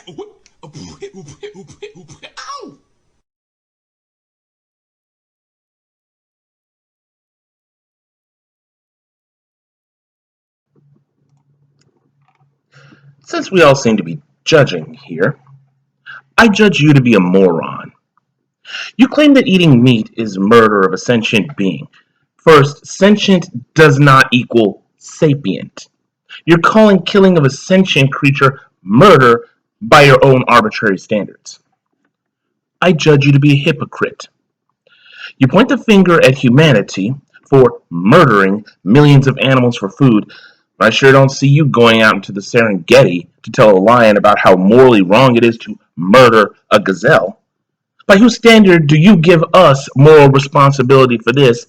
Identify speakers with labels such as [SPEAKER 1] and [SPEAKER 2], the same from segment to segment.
[SPEAKER 1] Ow!
[SPEAKER 2] Since we all seem to be judging here, I judge you to be a moron. You claim that eating meat is murder of a sentient being. First, sentient does not equal sapient. You're calling killing of a sentient creature murder by your own arbitrary standards. I judge you to be a hypocrite. You point the finger at humanity for murdering millions of animals for food, but I sure don't see you going out into the Serengeti to tell a lion about how morally wrong it is to murder a gazelle. By whose standard do you give us moral responsibility for this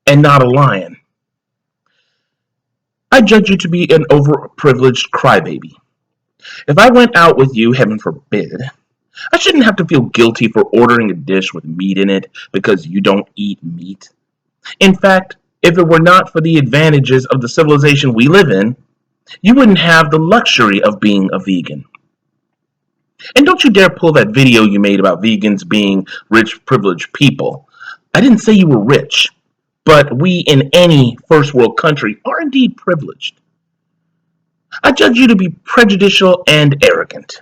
[SPEAKER 2] and not a lion? I judge you to be an overprivileged crybaby. If I went out with you, heaven forbid, I shouldn't have to feel guilty for ordering a dish with meat in it because you don't eat meat. In fact, if it were not for the advantages of the civilization we live in, you wouldn't have the luxury of being a vegan. And don't you dare pull that video you made about vegans being rich, privileged people. I didn't say you were rich, but we in any first world country are indeed privileged. I judge you to be prejudicial and arrogant.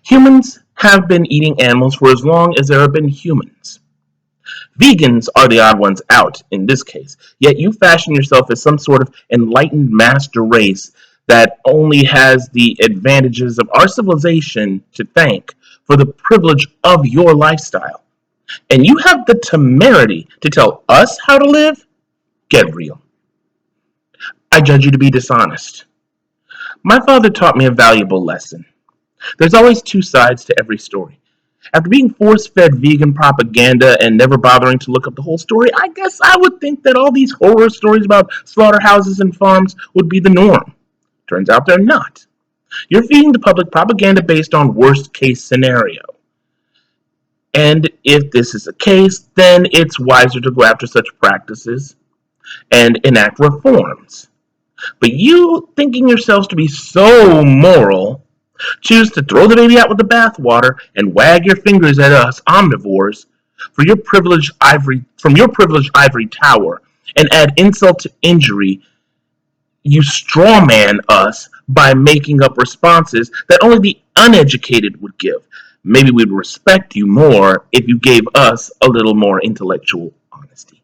[SPEAKER 2] Humans have been eating animals for as long as there have been humans. Vegans are the odd ones out in this case, yet you fashion yourself as some sort of enlightened master race that only has the advantages of our civilization to thank for the privilege of your lifestyle. And you have the temerity to tell us how to live? Get real. I judge you to be dishonest. My father taught me a valuable lesson. There's always two sides to every story. After being force-fed vegan propaganda and never bothering to look up the whole story, I guess I would think that all these horror stories about slaughterhouses and farms would be the norm. Turns out they're not. You're feeding the public propaganda based on worst-case scenario. And if this is the case, then it's wiser to go after such practices and enact reforms. But you, thinking yourselves to be so moral, choose to throw the baby out with the bathwater and wag your fingers at us omnivores for your from your privileged ivory tower and add insult to injury. You strawman us by making up responses that only the uneducated would give. Maybe we'd respect you more if you gave us a little more intellectual honesty.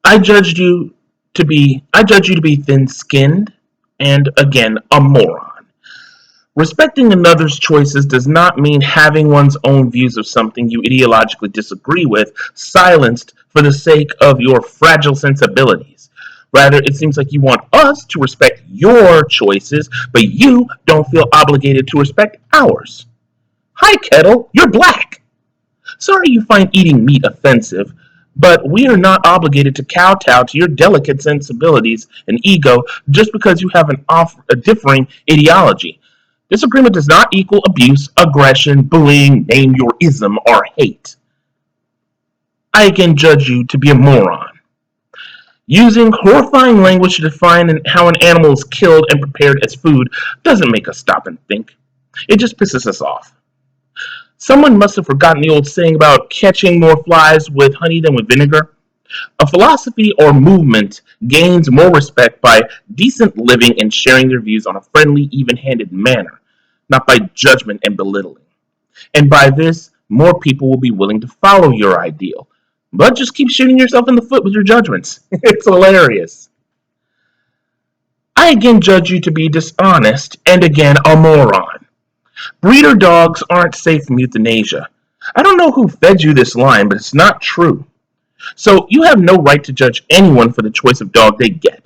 [SPEAKER 2] I judge you to be thin-skinned and again a moron. Respecting another's choices does not mean having one's own views of something you ideologically disagree with silenced for the sake of your fragile sensibilities. Rather, it seems like you want us to respect your choices, but you don't feel obligated to respect ours. Hi, Kettle, you're black. Sorry you find eating meat offensive, but we are not obligated to kowtow to your delicate sensibilities and ego just because you have a differing ideology. Disagreement does not equal abuse, aggression, bullying, name your ism, or hate. I again judge you to be a moron. Using horrifying language to define how an animal is killed and prepared as food doesn't make us stop and think. It just pisses us off. Someone must have forgotten the old saying about catching more flies with honey than with vinegar. A philosophy or movement gains more respect by decent living and sharing their views on a friendly, even-handed manner, not by judgment and belittling. And by this, more people will be willing to follow your ideal. But just keep shooting yourself in the foot with your judgments. It's hilarious. I again judge you to be dishonest and again a moron. Breeder dogs aren't safe from euthanasia. I don't know who fed you this line, but it's not true. So you have no right to judge anyone for the choice of dog they get.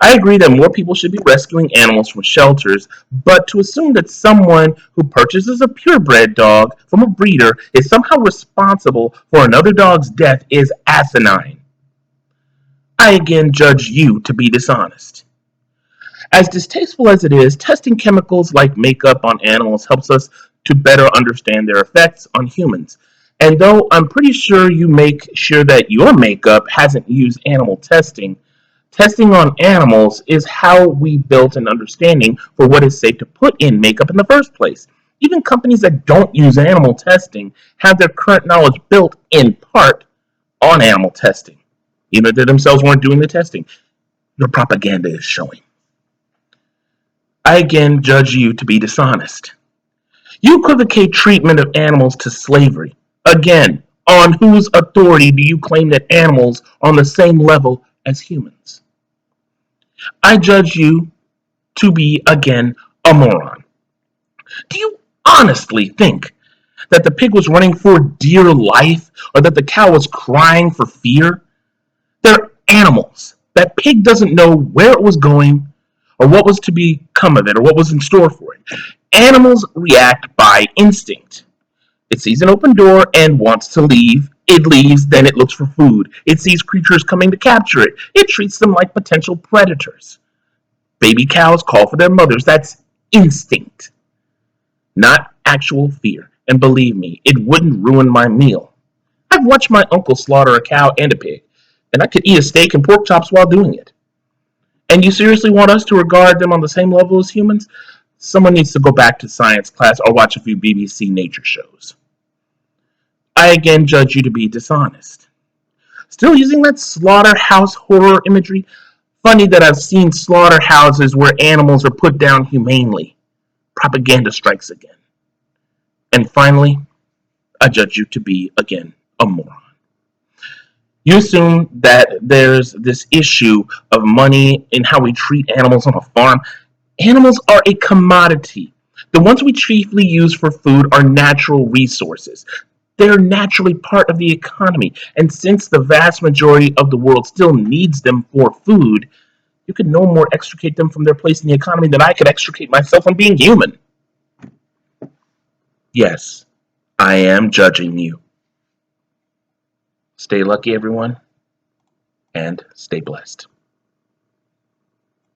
[SPEAKER 2] I agree that more people should be rescuing animals from shelters, but to assume that someone who purchases a purebred dog from a breeder is somehow responsible for another dog's death is asinine. I again judge you to be dishonest. As distasteful as it is, testing chemicals like makeup on animals helps us to better understand their effects on humans. And though I'm pretty sure you make sure that your makeup hasn't used animal testing, Testing on animals is how we built an understanding for what is safe to put in makeup in the first place. Even companies that don't use animal testing have their current knowledge built in part on animal testing. Even if they themselves weren't doing the testing, your propaganda is showing. I again judge you to be dishonest. You equivocate treatment of animals to slavery. Again, on whose authority do you claim that animals are on the same level as humans? I judge you to be, again, a moron. Do you honestly think that the pig was running for dear life or that the cow was crying for fear? They're animals. That pig doesn't know where it was going or what was to become of it or what was in store for it. Animals react by instinct. It sees an open door and wants to leave. It leaves, then it looks for food. It sees creatures coming to capture it. It treats them like potential predators. Baby cows call for their mothers. That's instinct, not actual fear. And believe me, it wouldn't ruin my meal. I've watched my uncle slaughter a cow and a pig, and I could eat a steak and pork chops while doing it. And you seriously want us to regard them on the same level as humans? Someone needs to go back to science class or watch a few BBC nature shows. I again judge you to be dishonest. Still using that slaughterhouse horror imagery? Funny that I've seen slaughterhouses where animals are put down humanely. Propaganda strikes again. And finally, I judge you to be, again, a moron. You assume that there's this issue of money in how we treat animals on a farm. Animals are a commodity. The ones we chiefly use for food are natural resources. They're naturally part of the economy. And since the vast majority of the world still needs them for food, you could no more extricate them from their place in the economy than I could extricate myself from being human. Yes, I am judging you. Stay lucky, everyone, and stay blessed.